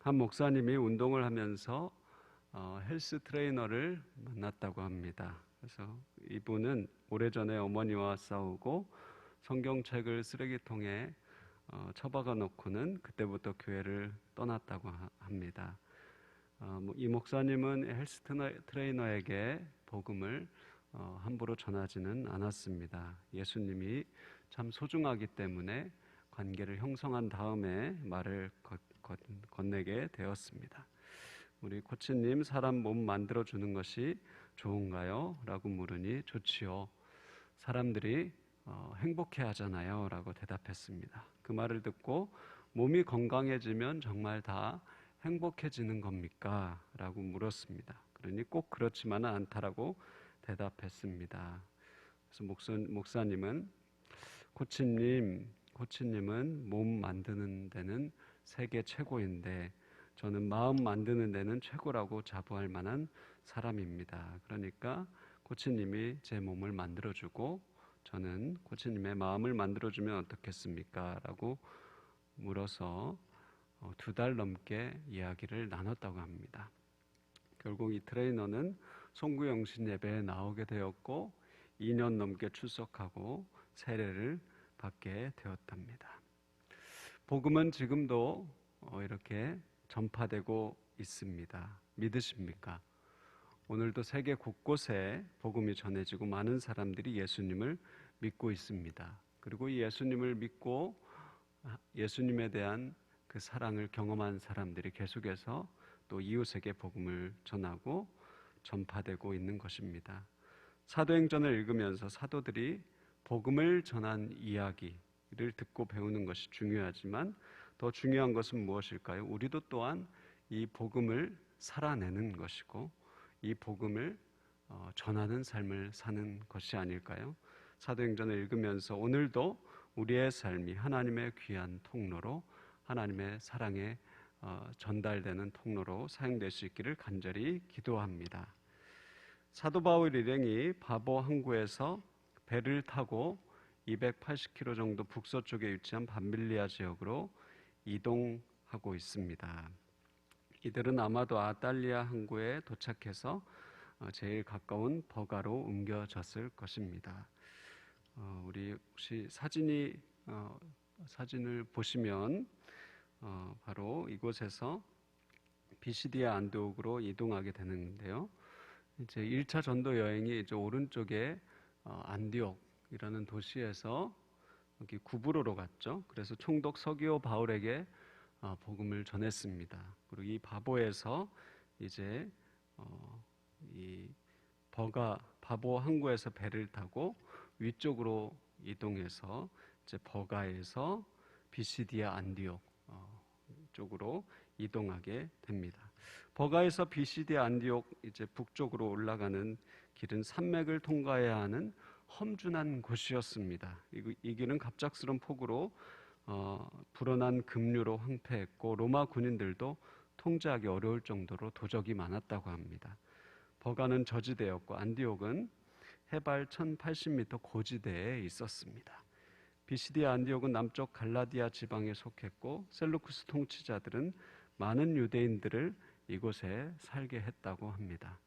한 목사님이 운동을 하면서 헬스 트레이너를 만났다고 합니다. 그래서 이분은 오래전에 어머니와 싸우고 성경책을 쓰레기통에 처박아 놓고는 그때부터 교회를 떠났다고 합니다. 이 목사님은 헬스 트레이너에게 복음을 함부로 전하지는 않았습니다. 예수님이 참 소중하기 때문에 관계를 형성한 다음에 말을 건네게 되었습니다. 우리 코치님, 사람 몸 만들어주는 것이 좋은가요? 라고 물으니 좋지요. 사람들이 행복해 하잖아요. 라고 대답했습니다. 그 말을 듣고 몸이 건강해지면 정말 다 행복해지는 겁니까? 라고 물었습니다. 그러니 꼭 그렇지만은 않다라고 대답했습니다. 그래서 목사님은 코치님은 몸 만드는 데는 세계 최고인데 저는 마음 만드는 데는 최고라고 자부할 만한 사람입니다. 그러니까 코치님이 제 몸을 만들어주고 저는 코치님의 마음을 만들어주면 어떻겠습니까? 라고 물어서 2달 넘게 이야기를 나눴다고 합니다. 결국 이 트레이너는 송구영신 예배에 나오게 되었고 2년 넘게 출석하고 세례를 받게 되었답니다. 복음은 지금도 이렇게 전파되고 있습니다. 믿으십니까? 오늘도 세계 곳곳에 복음이 전해지고 많은 사람들이 예수님을 믿고 있습니다. 그리고 이 예수님을 믿고 예수님에 대한 그 사랑을 경험한 사람들이 계속해서 또 이웃에게 복음을 전하고 전파되고 있는 것입니다. 사도행전을 읽으면서 사도들이 복음을 전한 이야기를 듣고 배우는 것이 중요하지만 더 중요한 것은 무엇일까요? 우리도 또한 이 복음을 살아내는 것이고 이 복음을 전하는 삶을 사는 것이 아닐까요? 사도행전을 읽으면서 오늘도 우리의 삶이 하나님의 귀한 통로로 하나님의 사랑에 전달되는 통로로 사용될 수 있기를 간절히 기도합니다. 사도 바울 일행이 바보 항구에서 배를 타고 280km 정도 북서쪽에 위치한 밤빌리아 지역으로 이동하고 있습니다. 이들은 아마도 아탈리아 항구에 도착해서 제일 가까운 버가로 옮겨졌을 것입니다. 우리 혹시 사진을 보시면 바로 이곳에서 비시디아 안디옥으로 이동하게 되는데요. 이제 1차 전도 여행이 이제 오른쪽에 안디옥이라는 도시에서 여기 구브로로 갔죠. 그래서 총독 서기오 바울에게 복음을 전했습니다. 그리고 이 바보에서 이제 이 바보 항구에서 배를 타고 위쪽으로 이동해서 이제 버가에서 비시디아 안디옥 쪽으로 이동하게 됩니다. 버가에서 비시디아 안디옥 이제 북쪽으로 올라가는 길은 산맥을 통과해야 하는 험준한 곳이었습니다. 이 길은 갑작스러운 폭우로 불어난 급류로 황폐했고 로마 군인들도 통제하기 어려울 정도로 도적이 많았다고 합니다. 버가는 저지대였고 안디옥은 해발 1080m 고지대에 있었습니다. 비시디아 안디옥은 남쪽 갈라디아 지방에 속했고 셀루쿠스 통치자들은 많은 유대인들을 이곳에 살게 했다고 합니다.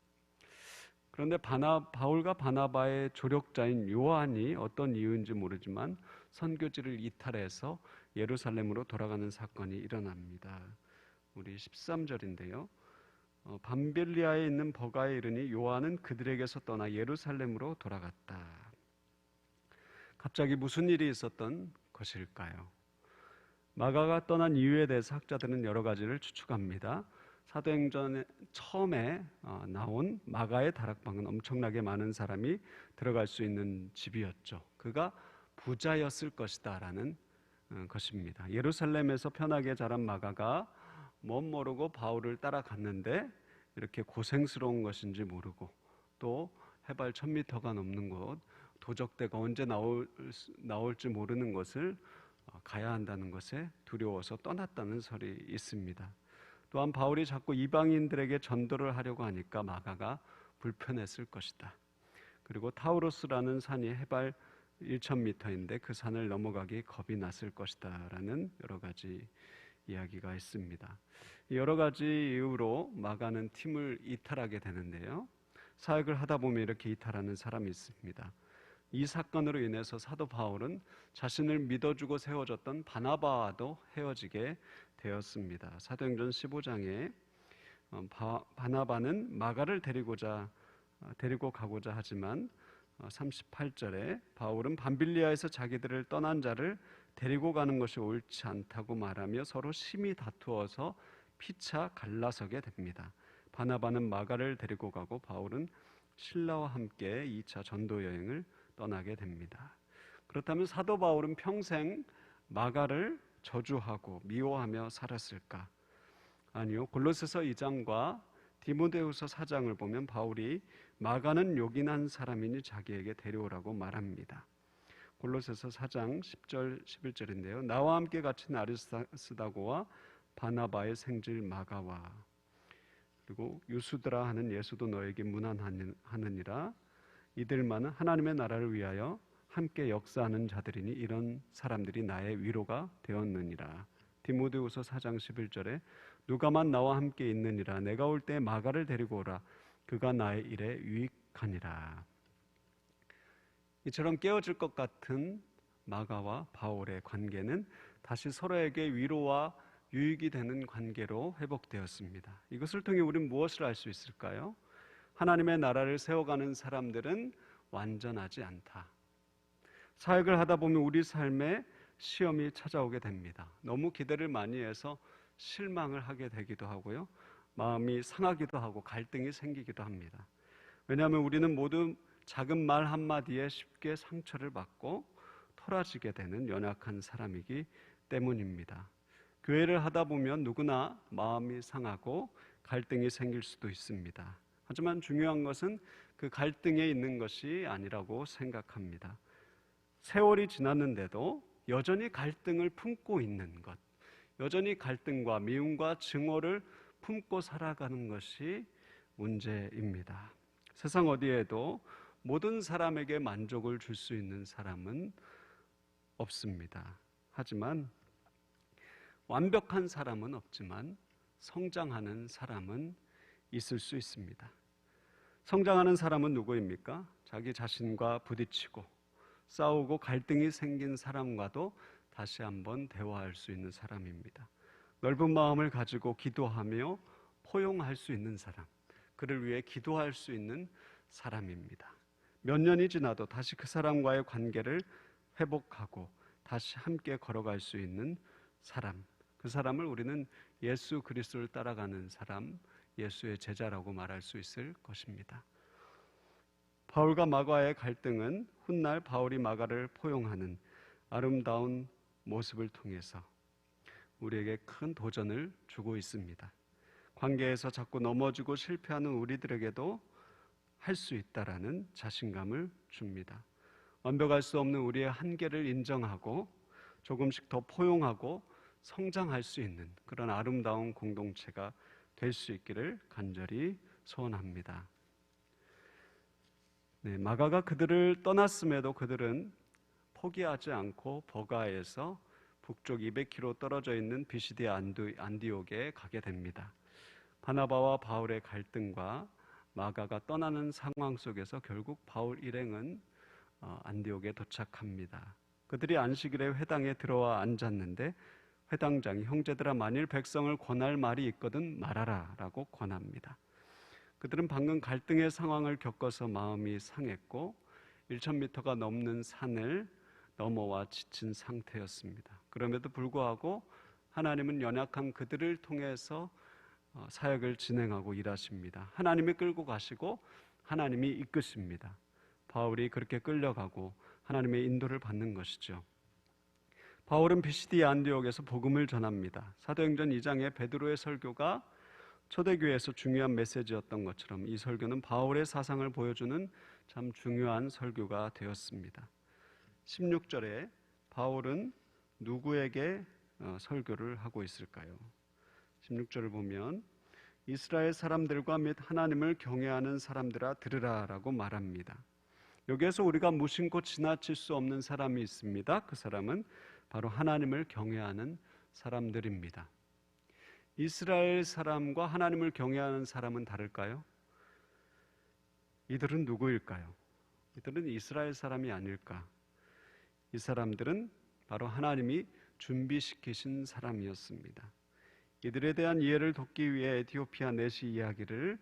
그런데 바울과 바나바의 조력자인 요한이 어떤 이유인지 모르지만 선교지를 이탈해서 예루살렘으로 돌아가는 사건이 일어납니다. 우리 13절인데요. 밤빌리아에 있는 버가에 이르니 요한은 그들에게서 떠나 예루살렘으로 돌아갔다. 갑자기 무슨 일이 있었던 것일까요? 마가가 떠난 이유에 대해서 학자들은 여러 가지를 추측합니다. 사도행전에 처음에 나온 마가의 다락방은 엄청나게 많은 사람이 들어갈 수 있는 집이었죠. 그가 부자였을 것이다 라는 것입니다. 예루살렘에서 편하게 자란 마가가 못 모르고 바울을 따라갔는데 이렇게 고생스러운 것인지 모르고 또 해발 1000m가 넘는 곳 도적대가 언제 나올지 모르는 것을 가야 한다는 것에 두려워서 떠났다는 설이 있습니다. 또한 바울이 자꾸 이방인들에게 전도를 하려고 하니까 마가가 불편했을 것이다. 그리고 타우로스라는 산이 해발 1000m인데 그 산을 넘어가기 겁이 났을 것이다 라는 여러 가지 이야기가 있습니다. 여러 가지 이유로 마가는 팀을 이탈하게 되는데요. 사역을 하다 보면 이렇게 이탈하는 사람이 있습니다. 이 사건으로 인해서 사도 바울은 자신을 믿어주고 세워줬던 바나바와도 헤어지게 되었습니다. 사도행전 15장에 바나바는 마가를 데리고 가고자 하지만 38절에 바울은 밤빌리아에서 자기들을 떠난 자를 데리고 가는 것이 옳지 않다고 말하며 서로 심히 다투어서 피차 갈라서게 됩니다. 바나바는 마가를 데리고 가고 바울은 실라와 함께 2차 전도 여행을 떠나게 됩니다. 그렇다면 사도 바울은 평생 마가를 저주하고 미워하며 살았을까? 아니요. 골로새서 2장과 디모데후서 4장을 보면 바울이 마가는 요긴한 사람이니 자기에게 데려오라고 말합니다. 골로새서 4장 10절 11절인데요. 나와 함께 갇힌 아리스다고와 바나바의 생질 마가와 그리고 유수드라 하는 예수도 너에게 문안하느니라. 이들만은 하나님의 나라를 위하여 함께 역사하는 자들이니 이런 사람들이 나의 위로가 되었느니라. 디모데후서 4장 11절에 누가만 나와 함께 있느니라. 내가 올 때 마가를 데리고 오라. 그가 나의 일에 유익하니라. 이처럼 깨어질 것 같은 마가와 바울의 관계는 다시 서로에게 위로와 유익이 되는 관계로 회복되었습니다. 이것을 통해 우리는 무엇을 알 수 있을까요? 하나님의 나라를 세워가는 사람들은 완전하지 않다. 사역을 하다 보면 우리 삶에 시험이 찾아오게 됩니다. 너무 기대를 많이 해서 실망을 하게 되기도 하고요. 마음이 상하기도 하고 갈등이 생기기도 합니다. 왜냐하면 우리는 모두 작은 말 한마디에 쉽게 상처를 받고 토라지게 되는 연약한 사람이기 때문입니다. 교회를 하다 보면 누구나 마음이 상하고 갈등이 생길 수도 있습니다. 하지만 중요한 것은 그 갈등에 있는 것이 아니라고 생각합니다. 세월이 지났는데도 여전히 갈등을 품고 있는 것, 여전히 갈등과 미움과 증오를 품고 살아가는 것이 문제입니다. 세상 어디에도 모든 사람에게 만족을 줄 수 있는 사람은 없습니다. 하지만 완벽한 사람은 없지만 성장하는 사람은 있을 수 있습니다. 성장하는 사람은 누구입니까? 자기 자신과 부딪히고 싸우고 갈등이 생긴 사람과도 다시 한번 대화할 수 있는 사람입니다. 넓은 마음을 가지고 기도하며 포용할 수 있는 사람, 그를 위해 기도할 수 있는 사람입니다. 몇 년이 지나도 다시 그 사람과의 관계를 회복하고 다시 함께 걸어갈 수 있는 사람, 그 사람을 우리는 예수 그리스도를 따라가는 사람, 예수의 제자라고 말할 수 있을 것입니다. 바울과 마가의 갈등은 훗날 바울이 마가를 포용하는 아름다운 모습을 통해서 우리에게 큰 도전을 주고 있습니다. 관계에서 자꾸 넘어지고 실패하는 우리들에게도 할 수 있다라는 자신감을 줍니다. 완벽할 수 없는 우리의 한계를 인정하고 조금씩 더 포용하고 성장할 수 있는 그런 아름다운 공동체가 될 수 있기를 간절히 소원합니다. 마가가 그들을 떠났음에도 그들은 포기하지 않고 버가에서 북쪽 200km 떨어져 있는 비시디아 안디옥에 가게 됩니다. 바나바와 바울의 갈등과 마가가 떠나는 상황 속에서 결국 바울 일행은 안디옥에 도착합니다. 그들이 안식일에 회당에 들어와 앉았는데 회당장이 형제들아 만일 백성을 권할 말이 있거든 말하라 라고 권합니다. 그들은 방금 갈등의 상황을 겪어서 마음이 상했고 1000m가 넘는 산을 넘어와 지친 상태였습니다. 그럼에도 불구하고 하나님은 연약한 그들을 통해서 사역을 진행하고 일하십니다. 하나님이 끌고 가시고 하나님이 이끄십니다. 바울이 그렇게 끌려가고 하나님의 인도를 받는 것이죠. 바울은 비시디아 안디옥에서 복음을 전합니다. 사도행전 2장의 베드로의 설교가 초대교회에서 중요한 메시지였던 것처럼 이 설교는 바울의 사상을 보여주는 참 중요한 설교가 되었습니다. 16절에 바울은 누구에게 설교를 하고 있을까요? 16절을 보면 이스라엘 사람들과 및 하나님을 경외하는 사람들아 들으라 라고 말합니다. 여기에서 우리가 무심코 지나칠 수 없는 사람이 있습니다. 그 사람은 바로 하나님을 경외하는 사람들입니다. 이스라엘 사람과 하나님을 경외하는 사람은 다를까요? 이들은 누구일까요? 이들은 이스라엘 사람이 아닐까? 이 사람들은 바로 하나님이 준비시키신 사람이었습니다. 이들에 대한 이해를 돕기 위해 에티오피아 내시 이야기를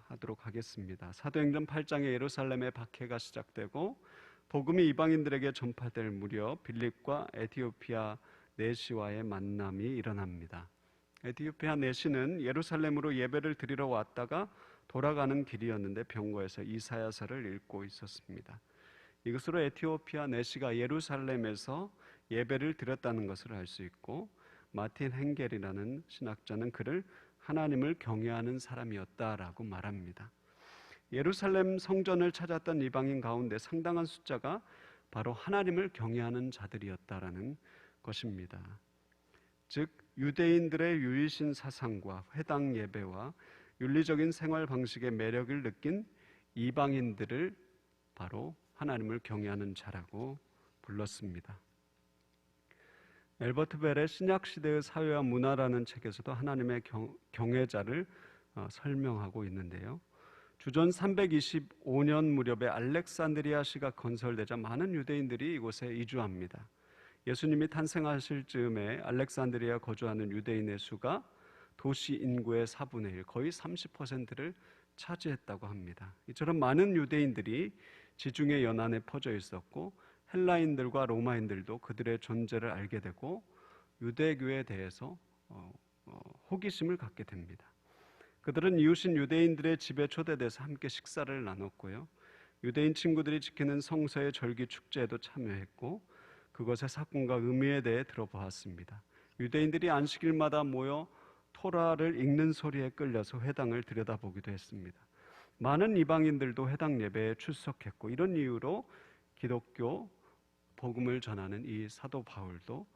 하도록 하겠습니다. 사도행전 8장에 예루살렘의 박해가 시작되고 복음이 이방인들에게 전파될 무렵 빌립과 에티오피아 내시와의 만남이 일어납니다. 에티오피아 내시는 예루살렘으로 예배를 드리러 왔다가 돌아가는 길이었는데 병거에서 이사야서를 읽고 있었습니다. 이것으로 에티오피아 내시가 예루살렘에서 예배를 드렸다는 것을 알 수 있고, 마틴 행겔이라는 신학자는 그를 하나님을 경외하는 사람이었다라고 말합니다. 예루살렘 성전을 찾았던 이방인 가운데 상당한 숫자가 바로 하나님을 경외하는 자들이었다라는 것입니다. 즉 유대인들의 유일신 사상과 회당 예배와 윤리적인 생활 방식의 매력을 느낀 이방인들을 바로 하나님을 경외하는 자라고 불렀습니다. 엘버트 벨의 신약시대의 사회와 문화라는 책에서도 하나님의 경외자를 설명하고 있는데요. 주전 325년 무렵에 알렉산드리아시가 건설되자 많은 유대인들이 이곳에 이주합니다. 예수님이 탄생하실 즈음에 알렉산드리아 거주하는 유대인의 수가 도시 인구의 4분의 1, 거의 30%를 차지했다고 합니다. 이처럼 많은 유대인들이 지중해 연안에 퍼져 있었고 헬라인들과 로마인들도 그들의 존재를 알게 되고 유대교에 대해서 호기심을 갖게 됩니다. 그들은 이웃인 유대인들의 집에 초대돼서 함께 식사를 나눴고요. 유대인 친구들이 지키는 성서의 절기 축제에도 참여했고 그것의 사건과 의미에 대해 들어보았습니다. 유대인들이 안식일마다 모여 토라를 읽는 소리에 끌려서 회당을 들여다보기도 했습니다. 많은 이방인들도 회당 예배에 출석했고 이런 이유로 기독교 복음을 전하는 이 사도 바울도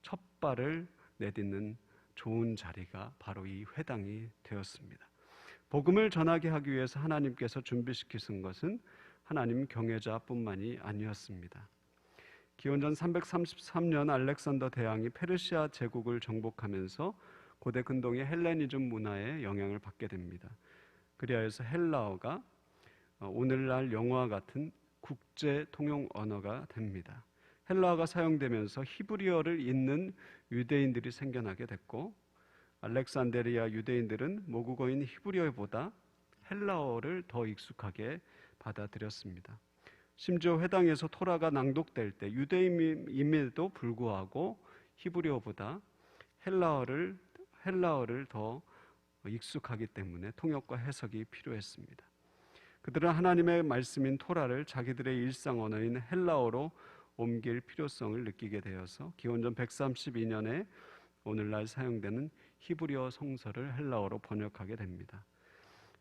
첫 발을 내딛는 좋은 자리가 바로 이 회당이 되었습니다. 복음을 전하게 하기 위해서 하나님께서 준비시키신 것은 하나님 경외자뿐만이 아니었습니다. 기원전 333년 알렉산더 대왕이 페르시아 제국을 정복하면서 고대 근동의 헬레니즘 문화에 영향을 받게 됩니다. 그리하여서 헬라어가 오늘날 영어와 같은 국제 통용 언어가 됩니다. 헬라어가 사용되면서 히브리어를 읽는 유대인들이 생겨나게 됐고 알렉산드리아 유대인들은 모국어인 히브리어보다 헬라어를 더 익숙하게 받아들였습니다. 심지어 회당에서 토라가 낭독될 때 유대인임에도 불구하고 히브리어보다 헬라어를 더 익숙하기 때문에 통역과 해석이 필요했습니다. 그들은 하나님의 말씀인 토라를 자기들의 일상 언어인 헬라어로 옮길 필요성을 느끼게 되어서 기원전 132년에 오늘날 사용되는 히브리어 성서를 헬라어로 번역하게 됩니다.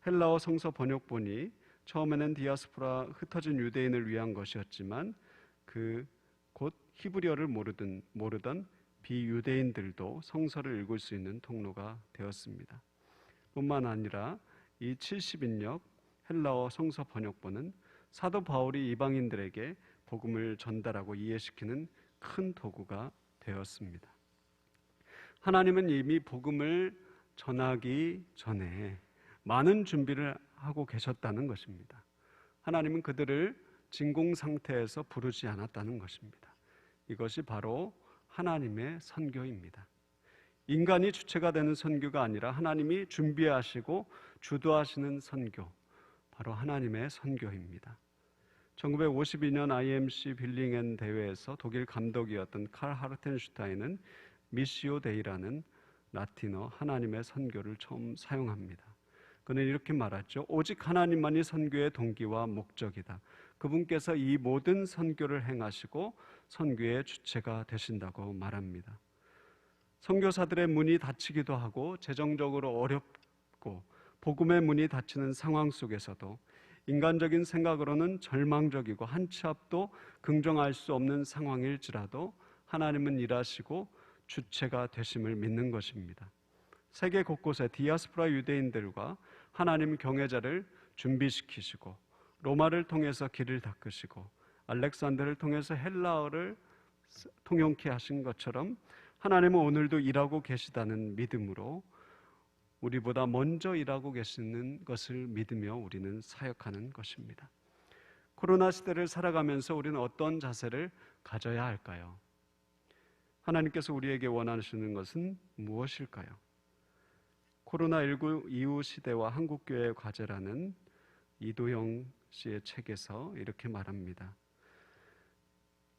헬라어 성서 번역본이 처음에는 디아스포라 흩어진 유대인을 위한 것이었지만 곧 히브리어를 모르던 비유대인들도 성서를 읽을 수 있는 통로가 되었습니다. 뿐만 아니라 이 70인역 헬라어 성서 번역본은 사도 바울이 이방인들에게 복음을 전달하고 이해시키는 큰 도구가 되었습니다. 하나님은 이미 복음을 전하기 전에 많은 준비를 하고 계셨다는 것입니다. 하나님은 그들을 진공 상태에서 부르지 않았다는 것입니다. 이것이 바로 하나님의 선교입니다. 인간이 주체가 되는 선교가 아니라 하나님이 준비하시고 주도하시는 선교, 바로 하나님의 선교입니다. 1952년 IMC 빌링엔 대회에서 독일 감독이었던 칼 하르텐슈타인은 미시오 데이라는 라틴어 하나님의 선교를 처음 사용합니다. 그는 이렇게 말하죠. 오직 하나님만이 선교의 동기와 목적이다. 그분께서 이 모든 선교를 행하시고 선교의 주체가 되신다고 말합니다. 선교사들의 문이 닫히기도 하고 재정적으로 어렵고 복음의 문이 닫히는 상황 속에서도 인간적인 생각으로는 절망적이고 한 치 앞도 긍정할 수 없는 상황일지라도 하나님은 일하시고 주체가 되심을 믿는 것입니다. 세계 곳곳에 디아스포라 유대인들과 하나님 경외자를 준비시키시고 로마를 통해서 길을 닦으시고 알렉산더를 통해서 헬라어를 통용케 하신 것처럼 하나님은 오늘도 일하고 계시다는 믿음으로 우리보다 먼저 일하고 계시는 것을 믿으며 우리는 사역하는 것입니다. 코로나 시대를 살아가면서 우리는 어떤 자세를 가져야 할까요? 하나님께서 우리에게 원하시는 것은 무엇일까요? 코로나19 이후 시대와 한국교회의 과제라는 이도영 씨의 책에서 이렇게 말합니다.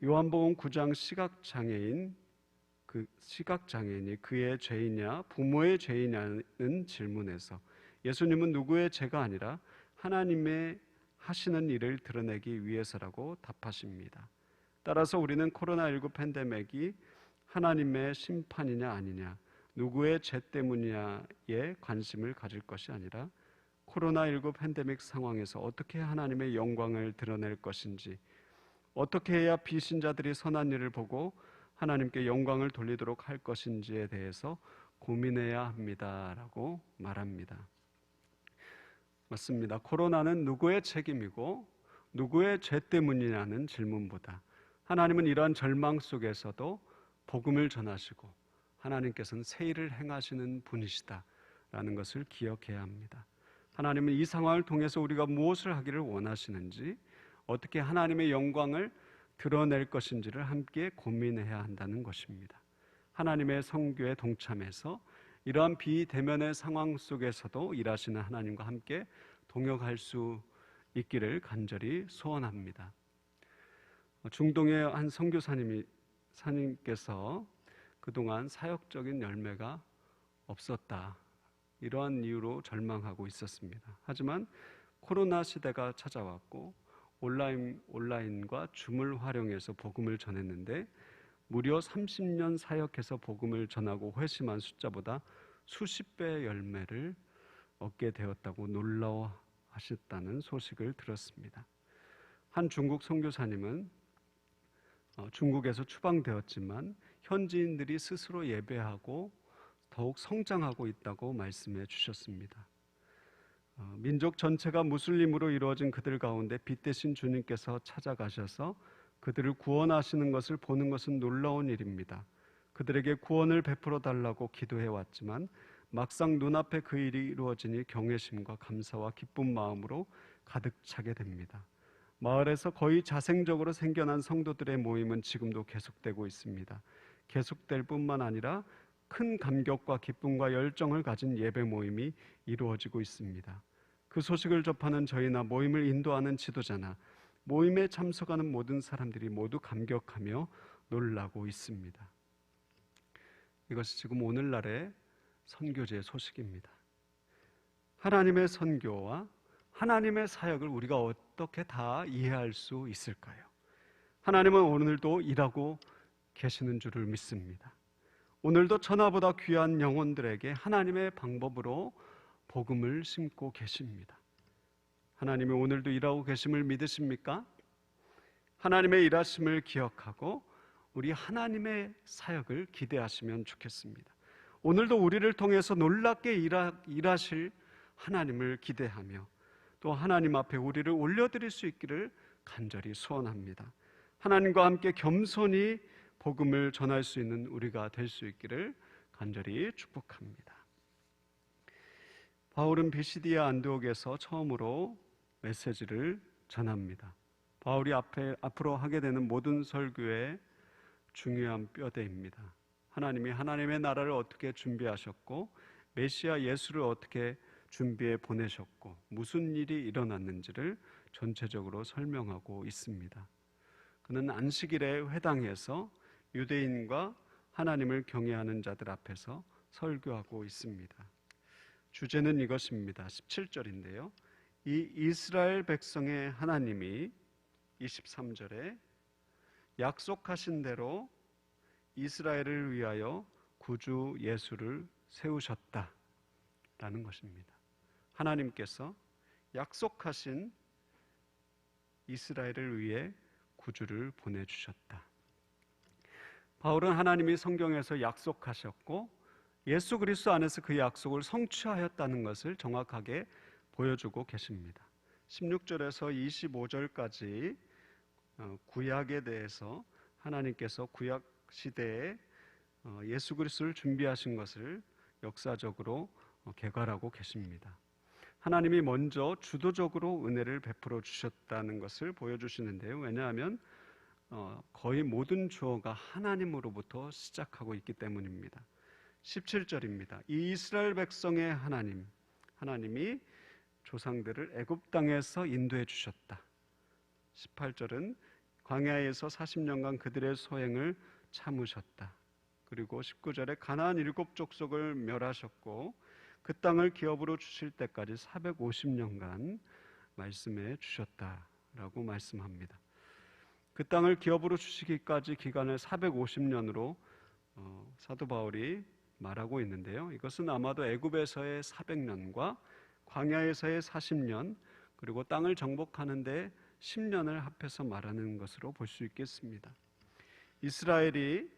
요한복음 9장 시각장애인이 그의 죄이냐 부모의 죄이냐는 질문에서 예수님은 누구의 죄가 아니라 하나님의 하시는 일을 드러내기 위해서라고 답하십니다. 따라서 우리는 코로나19 팬데믹이 하나님의 심판이냐 아니냐, 누구의 죄 때문이냐에 관심을 가질 것이 아니라 코로나19 팬데믹 상황에서 어떻게 하나님의 영광을 드러낼 것인지, 어떻게 해야 비신자들이 선한 일을 보고 하나님께 영광을 돌리도록 할 것인지에 대해서 고민해야 합니다라고 말합니다. 맞습니다. 코로나는 누구의 책임이고 누구의 죄 때문이냐는 질문보다 하나님은 이러한 절망 속에서도 복음을 전하시고 하나님께서는 새 일을 행하시는 분이시다라는 것을 기억해야 합니다. 하나님은 이 상황을 통해서 우리가 무엇을 하기를 원하시는지, 어떻게 하나님의 영광을 드러낼 것인지를 함께 고민해야 한다는 것입니다. 하나님의 선교에 동참해서 이러한 비대면의 상황 속에서도 일하시는 하나님과 함께 동역할 수 있기를 간절히 소원합니다. 중동의 한 선교사님께서 그동안 사역적인 열매가 없었다, 이러한 이유로 절망하고 있었습니다. 하지만 코로나 시대가 찾아왔고 온라인과 줌을 활용해서 복음을 전했는데 무려 30년 사역해서 복음을 전하고 회심한 숫자보다 수십 배의 열매를 얻게 되었다고 놀라워하셨다는 소식을 들었습니다. 한 중국 선교사님은 중국에서 추방되었지만 현지인들이 스스로 예배하고 더욱 성장하고 있다고 말씀해 주셨습니다. 민족 전체가 무슬림으로 이루어진 그들 가운데 빛 대신 주님께서 찾아가셔서 그들을 구원하시는 것을 보는 것은 놀라운 일입니다. 그들에게 구원을 베풀어 달라고 기도해 왔지만 막상 눈앞에 그 일이 이루어지니 경외심과 감사와 기쁜 마음으로 가득 차게 됩니다. 마을에서 거의 자생적으로 생겨난 성도들의 모임은 지금도 계속되고 있습니다. 계속될 뿐만 아니라 큰 감격과 기쁨과 열정을 가진 예배 모임이 이루어지고 있습니다. 그 소식을 접하는 저희나 모임을 인도하는 지도자나 모임에 참석하는 모든 사람들이 모두 감격하며 놀라고 있습니다. 이것이 지금 오늘날의 선교제의 소식입니다. 하나님의 선교와 하나님의 사역을 우리가 어떻게 다 이해할 수 있을까요? 하나님은 오늘도 일하고 계시는 줄을 믿습니다. 오늘도 천하보다 귀한 영혼들에게 하나님의 방법으로 복음을 심고 계십니다. 하나님이 오늘도 일하고 계심을 믿으십니까? 하나님의 일하심을 기억하고 우리 하나님의 사역을 기대하시면 좋겠습니다. 오늘도 우리를 통해서 놀랍게 일하실 하나님을 기대하며 또 하나님 앞에 우리를 올려드릴 수 있기를 간절히 소원합니다. 하나님과 함께 겸손히 복음을 전할 수 있는 우리가 될 수 있기를 간절히 축복합니다. 바울은 비시디아 안디옥에서 처음으로 메시지를 전합니다. 바울이 앞으로 하게 되는 모든 설교의 중요한 뼈대입니다. 하나님이 하나님의 나라를 어떻게 준비하셨고 메시아 예수를 어떻게 준비해 보내셨고 무슨 일이 일어났는지를 전체적으로 설명하고 있습니다. 그는 안식일에 회당에서 유대인과 하나님을 경외하는 자들 앞에서 설교하고 있습니다. 주제는 이것입니다. 17절인데요. 이 이스라엘 백성의 하나님이 23절에 약속하신 대로 이스라엘을 위하여 구주 예수를 세우셨다라는 것입니다. 하나님께서 약속하신 이스라엘을 위해 구주를 보내주셨다. 바울은 하나님이 성경에서 약속하셨고 예수 그리스도 안에서 그 약속을 성취하였다는 것을 정확하게 보여주고 계십니다. 16절에서 25절까지 구약에 대해서 하나님께서 구약 시대에 예수 그리스도를 준비하신 것을 역사적으로 개괄하고 계십니다. 하나님이 먼저 주도적으로 은혜를 베풀어 주셨다는 것을 보여주시는데요. 왜냐하면 거의 모든 주어가 하나님으로부터 시작하고 있기 때문입니다. 17절입니다. 이 이스라엘 백성의 하나님이 조상들을 애굽 땅에서 인도해 주셨다. 18절은 광야에서 40년간 그들의 소행을 참으셨다. 그리고 19절에 가나안 7족속을 멸하셨고 그 땅을 기업으로 주실 때까지 450년간 말씀해 주셨다라고 말씀합니다. 그 땅을 기업으로 주시기까지 기간을 450년으로 사도 바울이 말하고 있는데요. 이것은 아마도 애굽에서의 400년과 광야에서의 40년 그리고 땅을 정복하는 데 10년을 합해서 말하는 것으로 볼 수 있겠습니다. 이스라엘이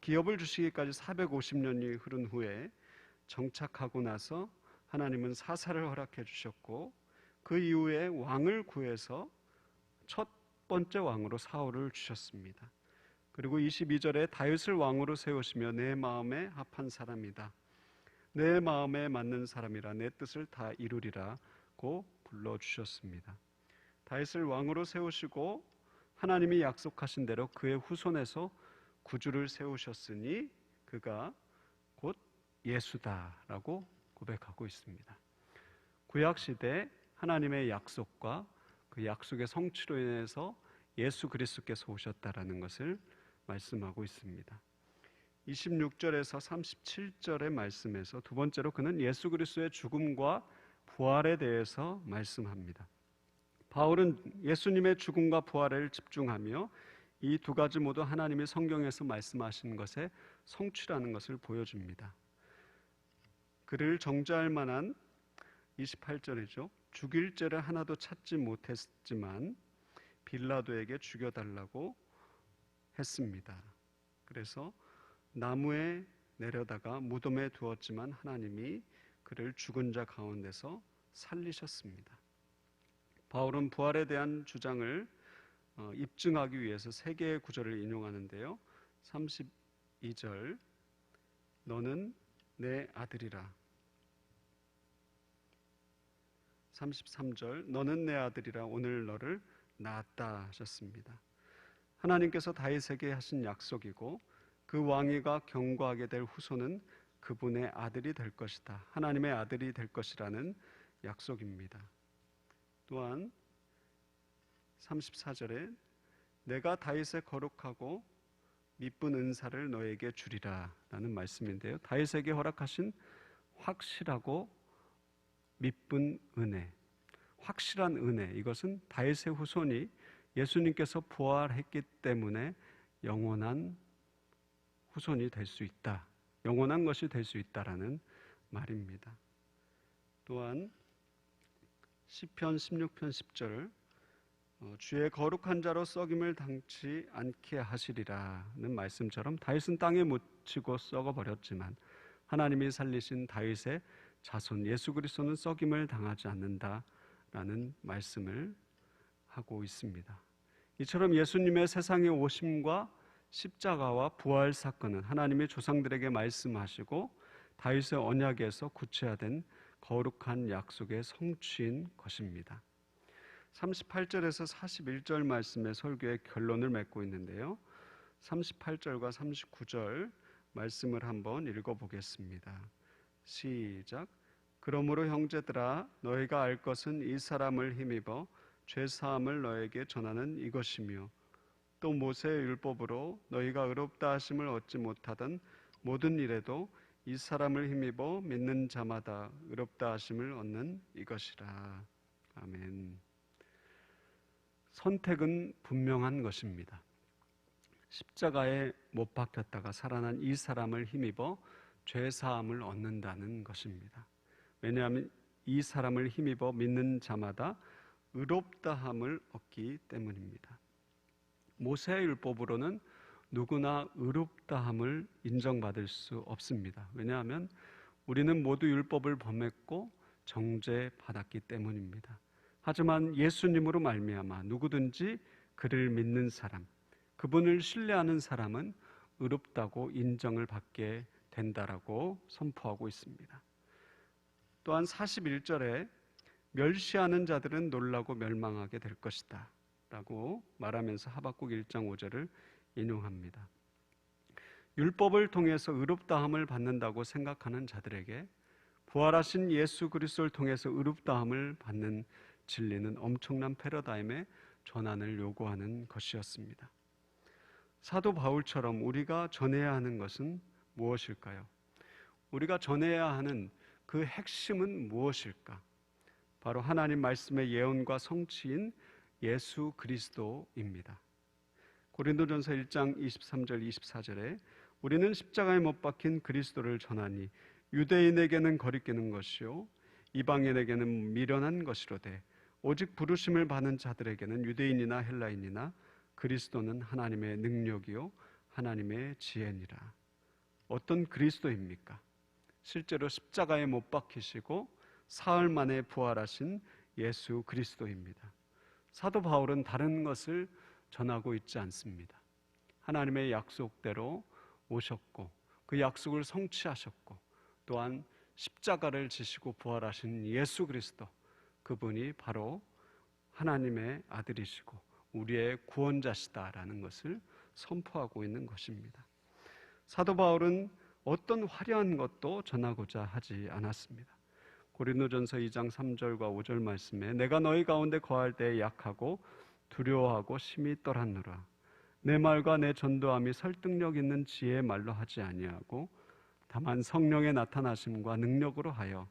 기업을 주시기까지 450년이 흐른 후에 정착하고 나서 하나님은 사사를 허락해 주셨고 그 이후에 왕을 구해서 첫 번째 왕으로 사울을 주셨습니다. 그리고 22절에 다윗을 왕으로 세우시며 내 마음에 합한 사람이다. 내 마음에 맞는 사람이라 내 뜻을 다 이루리라고 불러주셨습니다. 다윗을 왕으로 세우시고 하나님이 약속하신 대로 그의 후손에서 구주를 세우셨으니 그가 곧 예수다라고 고백하고 있습니다. 구약시대 하나님의 약속과 그 약속의 성취로 인해서 예수 그리스도께서 오셨다라는 것을 말씀하고 있습니다. 26절에서 37절의 말씀에서 두 번째로 그는 예수 그리스도의 죽음과 부활에 대해서 말씀합니다. 바울은 예수님의 죽음과 부활을 집중하며 이 두 가지 모두 하나님이 성경에서 말씀하신 것의 성취라는 것을 보여줍니다. 그를 정죄할 만한 28절이죠. 죽일 죄를 하나도 찾지 못했지만 빌라도에게 죽여달라고 했습니다. 그래서 나무에 내려다가 무덤에 두었지만 하나님이 그를 죽은 자 가운데서 살리셨습니다. 바울은 부활에 대한 주장을 입증하기 위해서 세 개의 구절을 인용하는데요. 32절 너는 내 아들이라 33절 너는 내 아들이라 오늘 너를 낳았다 하셨습니다. 하나님께서 다윗에게 하신 약속이고 그 왕위가 경고하게 될 후손은 그분의 아들이 될 것이다. 하나님의 아들이 될 것이라는 약속입니다. 또한 34절에 내가 다윗의 거룩하고 미쁜 은사를 너에게 주리라 라는 말씀인데요. 다윗에게 허락하신 확실하고 미쁜 은혜, 확실한 은혜, 이것은 다윗의 후손이 예수님께서 부활했기 때문에 영원한 후손이 될 수 있다, 영원한 것이 될 수 있다라는 말입니다. 또한 시편 16편 10절 주의 거룩한 자로 썩임을 당치 않게 하시리라는 말씀처럼 다윗은 땅에 묻히고 썩어버렸지만 하나님이 살리신 다윗의 자손 예수 그리스도는 썩임을 당하지 않는다라는 말씀을 하고 있습니다. 이처럼 예수님의 세상에 오심과 십자가와 부활 사건은 하나님의 조상들에게 말씀하시고 다윗의 언약에서 구체화된 거룩한 약속의 성취인 것입니다. 38절에서 41절 말씀의 설교의 결론을 맺고 있는데요. 38절과 39절 말씀을 한번 읽어보겠습니다. 시작. 그러므로 형제들아 너희가 알 것은 이 사람을 힘입어 죄사함을 너에게 전하는 이것이며 또 모세의 율법으로 너희가 의롭다 하심을 얻지 못하던 모든 일에도 이 사람을 힘입어 믿는 자마다 의롭다 하심을 얻는 이것이라. 아멘. 선택은 분명한 것입니다. 십자가에 못 박혔다가 살아난 이 사람을 힘입어 죄사함을 얻는다는 것입니다. 왜냐하면 이 사람을 힘입어 믿는 자마다 의롭다함을 얻기 때문입니다. 모세의 율법으로는 누구나 의롭다함을 인정받을 수 없습니다. 왜냐하면 우리는 모두 율법을 범했고 정죄받았기 때문입니다. 하지만 예수님으로 말미암아 누구든지 그를 믿는 사람, 그분을 신뢰하는 사람은 의롭다고 인정을 받게 된다라고 선포하고 있습니다. 또한 41절에 멸시하는 자들은 놀라고 멸망하게 될 것이다 라고 말하면서 하박국 1장 5절을 인용합니다. 율법을 통해서 의롭다함을 받는다고 생각하는 자들에게 부활하신 예수 그리스도를 통해서 의롭다함을 받는 진리는 엄청난 패러다임의 전환을 요구하는 것이었습니다. 사도 바울처럼 우리가 전해야 하는 것은 무엇일까요? 우리가 전해야 하는 그 핵심은 무엇일까? 바로 하나님 말씀의 예언과 성취인 예수 그리스도입니다. 고린도전서 1장 23절 24절에 우리는 십자가에 못 박힌 그리스도를 전하니 유대인에게는 거리끼는 것이요 이방인에게는 미련한 것이로되 오직 부르심을 받은 자들에게는 유대인이나 헬라인이나 그리스도는 하나님의 능력이요 하나님의 지혜니라. 어떤 그리스도입니까? 실제로 십자가에 못 박히시고 사흘 만에 부활하신 예수 그리스도입니다. 사도 바울은 다른 것을 전하고 있지 않습니다. 하나님의 약속대로 오셨고 그 약속을 성취하셨고 또한 십자가를 지시고 부활하신 예수 그리스도, 그분이 바로 하나님의 아들이시고 우리의 구원자시다라는 것을 선포하고 있는 것입니다. 사도 바울은 어떤 화려한 것도 전하고자 하지 않았습니다. 고린도전서 2장 3절과 5절 말씀에 내가 너희 가운데 거할 때에 약하고 두려워하고 심히 떨었노라. 내 말과 내 전도함이 설득력 있는 지혜의 말로 하지 아니하고 다만 성령의 나타나심과 능력으로 하여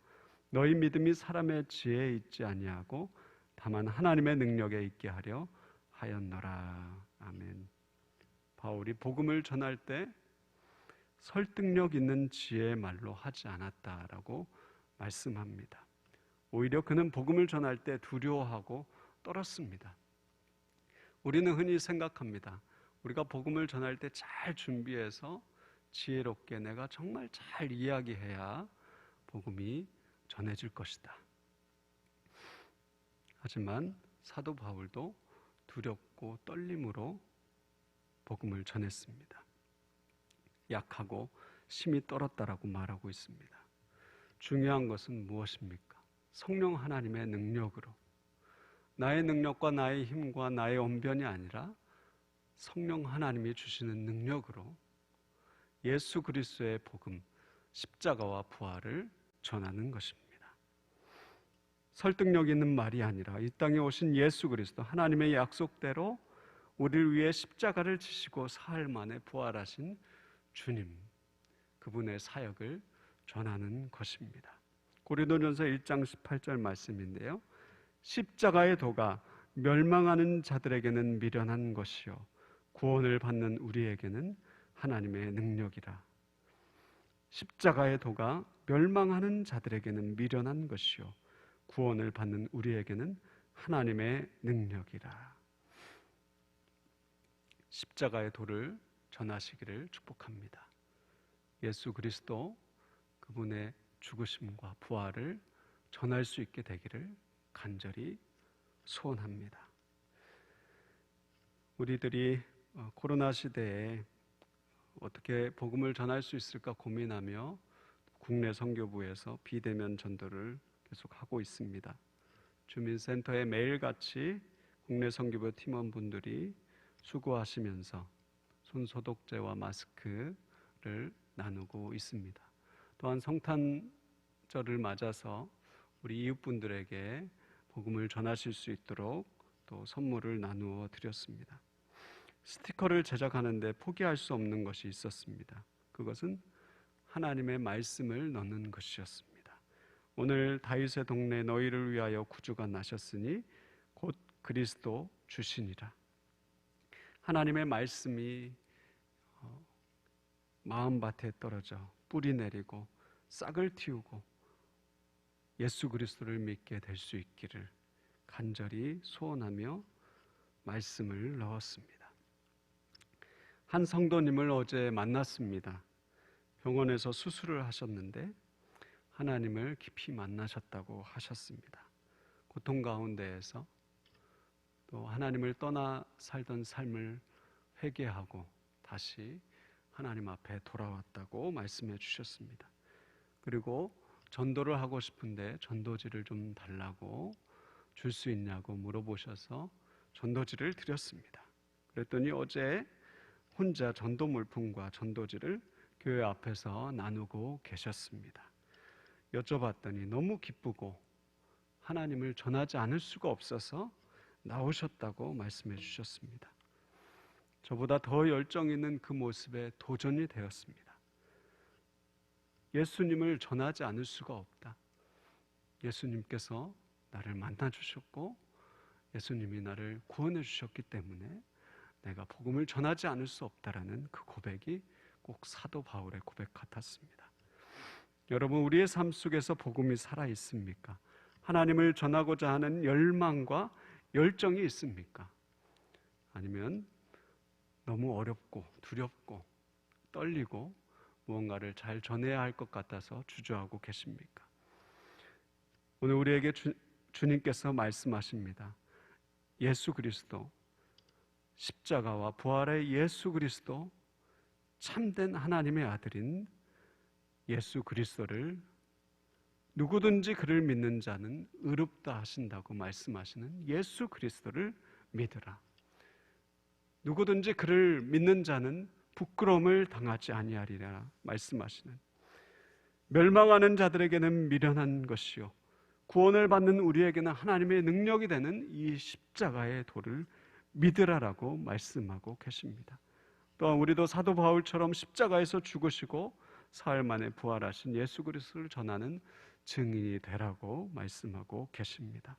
너희 믿음이 사람의 지혜에 있지 아니하고 다만 하나님의 능력에 있게 하려 하였노라. 아멘. 바울이 복음을 전할 때 설득력 있는 지혜의 말로 하지 않았다라고 말씀합니다. 오히려 그는 복음을 전할 때 두려워하고 떨었습니다. 우리는 흔히 생각합니다. 우리가 복음을 전할 때 잘 준비해서 지혜롭게 내가 정말 잘 이야기해야 복음이 전해질 것이다. 하지만 사도 바울도 두렵고 떨림으로 복음을 전했습니다. 약하고 심히 떨었다라고 말하고 있습니다. 중요한 것은 무엇입니까? 성령 하나님의 능력으로, 나의 능력과 나의 힘과 나의 언변이 아니라 성령 하나님이 주시는 능력으로 예수 그리스도의 복음, 십자가와 부활을 전하는 것입니다. 설득력 있는 말이 아니라 이 땅에 오신 예수 그리스도, 하나님의 약속대로 우리를 위해 십자가를 지시고 사흘 만에 부활하신 주님, 그분의 사역을 전하는 것입니다. 고린도전서 1장 18절 말씀인데요. 십자가의 도가 멸망하는 자들에게는 미련한 것이요 구원을 받는 우리에게는 하나님의 능력이라. 십자가의 도가 멸망하는 자들에게는 미련한 것이요 구원을 받는 우리에게는 하나님의 능력이라. 십자가의 도를 전하시기를 축복합니다. 예수 그리스도 그분의 죽으심과 부활을 전할 수 있게 되기를 간절히 소원합니다. 우리들이 코로나 시대에 어떻게 복음을 전할 수 있을까 고민하며 국내 선교부에서 비대면 전도를 계속하고 있습니다. 주민센터에 매일같이 국내 선교부 팀원분들이 수고하시면서 손소독제와 마스크를 나누고 있습니다. 또한 성탄절을 맞아서 우리 이웃분들에게 복음을 전하실 수 있도록 또 선물을 나누어 드렸습니다. 스티커를 제작하는데 포기할 수 없는 것이 있었습니다. 그것은 하나님의 말씀을 넣는 것이었습니다. 오늘 다윗의 동네 너희를 위하여 구주가 나셨으니 곧 그리스도 주시니라. 하나님의 말씀이 마음밭에 떨어져 뿌리 내리고 싹을 틔우고 예수 그리스도를 믿게 될 수 있기를 간절히 소원하며 말씀을 넣었습니다. 한 성도님을 어제 만났습니다. 병원에서 수술을 하셨는데 하나님을 깊이 만나셨다고 하셨습니다. 고통 가운데에서 또 하나님을 떠나 살던 삶을 회개하고 다시 하나님 앞에 돌아왔다고 말씀해 주셨습니다. 그리고 전도를 하고 싶은데 전도지를 좀 달라고 줄 수 있냐고 물어보셔서 전도지를 드렸습니다. 그랬더니 어제 혼자 전도 물품과 전도지를 교회 앞에서 나누고 계셨습니다. 여쭤봤더니 너무 기쁘고 하나님을 전하지 않을 수가 없어서 나오셨다고 말씀해 주셨습니다. 저보다 더 열정 있는 그 모습에 도전이 되었습니다. 예수님을 전하지 않을 수가 없다. 예수님께서 나를 만나 주셨고 예수님이 나를 구원해 주셨기 때문에 내가 복음을 전하지 않을 수 없다라는 그 고백이 꼭 사도 바울의 고백 같았습니다. 여러분, 우리의 삶 속에서 복음이 살아 있습니까? 하나님을 전하고자 하는 열망과 열정이 있습니까? 아니면 너무 어렵고 두렵고 떨리고 무언가를 잘 전해야 할 것 같아서 주저하고 계십니까? 오늘 우리에게 주님께서 말씀하십니다. 예수 그리스도, 십자가와 부활의 예수 그리스도, 참된 하나님의 아들인 예수 그리스도를 누구든지 그를 믿는 자는 의롭다 하신다고 말씀하시는 예수 그리스도를 믿으라. 누구든지 그를 믿는 자는 부끄러움을 당하지 아니하리라 말씀하시는, 멸망하는 자들에게는 미련한 것이요 구원을 받는 우리에게는 하나님의 능력이 되는 이 십자가의 도를 믿으라라고 말씀하고 계십니다. 또한 우리도 사도 바울처럼 십자가에서 죽으시고 사흘 만에 부활하신 예수 그리스도를 전하는 증인이 되라고 말씀하고 계십니다.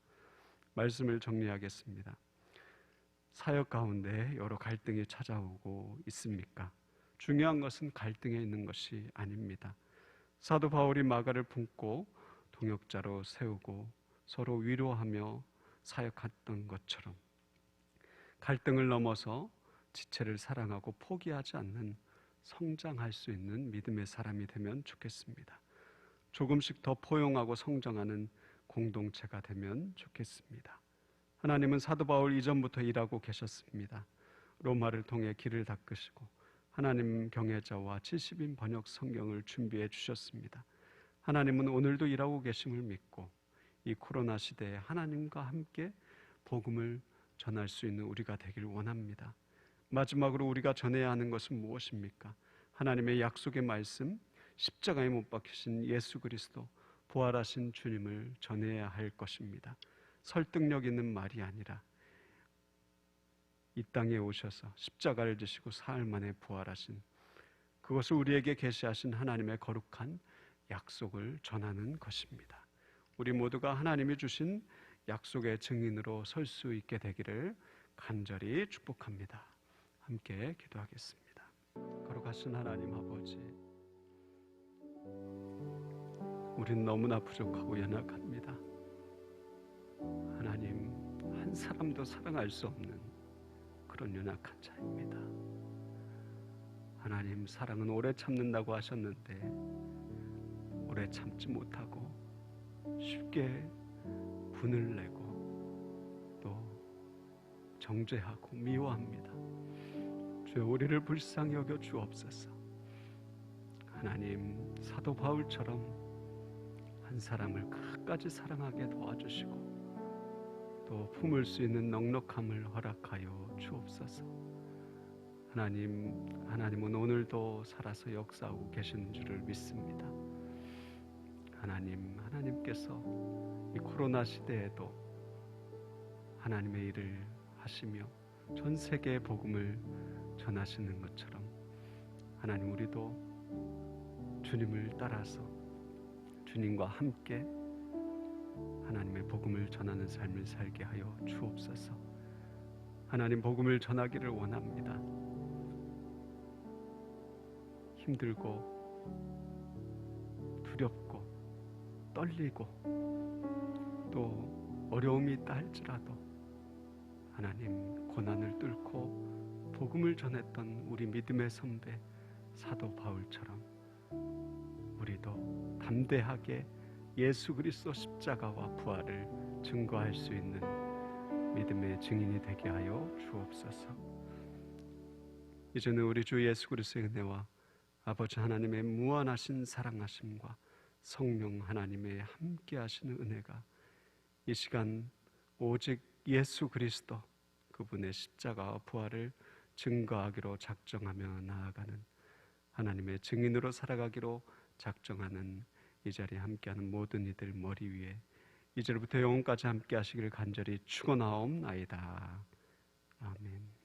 말씀을 정리하겠습니다. 사역 가운데 여러 갈등이 찾아오고 있습니까? 중요한 것은 갈등에 있는 것이 아닙니다. 사도 바울이 마가를 품고 동역자로 세우고 서로 위로하며 사역했던 것처럼 갈등을 넘어서 지체를 사랑하고 포기하지 않는 성장할 수 있는 믿음의 사람이 되면 좋겠습니다. 조금씩 더 포용하고 성장하는 공동체가 되면 좋겠습니다. 하나님은 사도 바울 이전부터 일하고 계셨습니다. 로마를 통해 길을 닦으시고 하나님 경외자와 70인 번역 성경을 준비해 주셨습니다. 하나님은 오늘도 일하고 계심을 믿고 이 코로나 시대에 하나님과 함께 복음을 전할 수 있는 우리가 되길 원합니다. 마지막으로 우리가 전해야 하는 것은 무엇입니까? 하나님의 약속의 말씀, 십자가에 못 박히신 예수 그리스도, 부활하신 주님을 전해야 할 것입니다. 설득력 있는 말이 아니라 이 땅에 오셔서 십자가를 지시고 사흘 만에 부활하신, 그것을 우리에게 계시하신 하나님의 거룩한 약속을 전하는 것입니다. 우리 모두가 하나님이 주신 약속의 증인으로 설 수 있게 되기를 간절히 축복합니다. 함께 기도하겠습니다. 거룩하신 하나님 아버지, 우린 너무나 부족하고 연약합니다. 하나님, 한 사람도 사랑할 수 없는 그런 연약한 자입니다. 하나님, 사랑은 오래 참는다고 하셨는데 오래 참지 못하고 쉽게 분을 내고 또 정죄하고 미워합니다. 주여, 우리를 불쌍히 여겨 주옵소서. 하나님, 사도 바울처럼 한 사람을 끝까지 사랑하게 도와주시고 또 품을 수 있는 넉넉함을 허락하여 주옵소서. 하나님은 오늘도 살아서 역사하고 계시는 줄을 믿습니다. 하나님께서 이 코로나 시대에도 하나님의 일을 하시며 전 세계에 복음을 전하시는 것처럼 하나님, 우리도 주님을 따라서 주님과 함께 하나님의 복음을 전하는 삶을 살게 하여 주옵소서. 하나님, 복음을 전하기를 원합니다. 힘들고 두렵고 떨리고 또 어려움이 있다 할지라도 하나님, 고난을 뚫고 복음을 전했던 우리 믿음의 선배 사도 바울처럼 우리도 담대하게 예수 그리스도 십자가와 부활을 증거할 수 있는 믿음의 증인이 되게 하여 주옵소서. 이제는 우리 주 예수 그리스도의 은혜와 아버지 하나님의 무한하신 사랑하심과 성령 하나님의 함께하시는 은혜가 이 시간 오직 예수 그리스도 그분의 십자가와 부활을 증거하기로 작정하며 나아가는 하나님의 증인으로 살아가기로 작정하는 이 자리에 함께하는 모든 이들 머리 위에 이제부터 영원까지 함께하시기를 간절히 축원하옵나이다. 아멘.